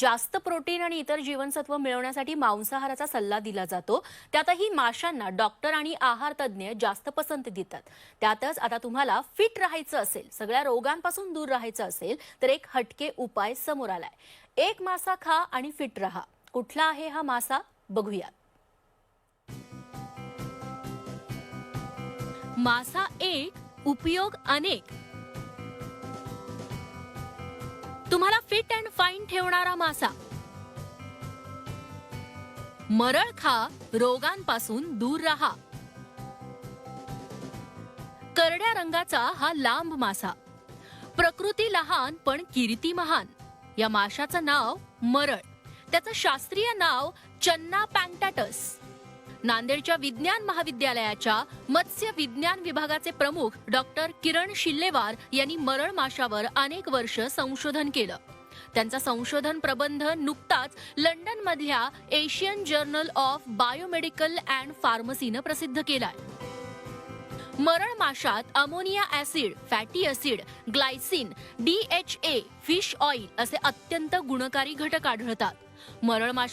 जास्त प्रोटीन आणि इतर जीवनसत्व मिळवण्यासाठी मांसाहाराचा सल्ला दिला जातो। त्यातही माशांना डॉक्टर आणि आहार तज्ञ जास्त पसंती देतात। त्यातच आता तुम्हाला फिट राहायचं असेल, सगळ्या रोगांपासून दूर राहायचं असेल तर एक हटके उपाय समोर आलाय। एक मासा खा आणि फिट रहा। कुठला आहे हा मासा बघूया। मासा एक, उपयोग अनेक। तुम्हाला फिट अँड फाईन ठेवणारा मासा। मरळ खा, रोगांपासून दूर रहा। करड्या रंगाचा हा लांब मासा। प्रकृती लहान पण कीर्ती महान। या माशाचं नाव मरळ। त्याचं शास्त्रीय नाव चन्ना पॅन्टॅटस। नांदेडच्या विज्ञान महाविद्यालयाच्या मत्स्य विज्ञान विभागाचे प्रमुख डॉक्टर किरण शिल्लेवार यांनी मरळ माशावर अनेक वर्ष संशोधन केलं। त्यांचा संशोधन प्रबंध नुकताच लंडनमधल्या Asian journal of biomedical and फार्मसीनं प्रसिद्ध केलाय। मरळ माशात amino acid, fatty acid, glycine, DHA, fish oil असे अत्यंत गुणकारी घटक आढळतात। मरळ माशात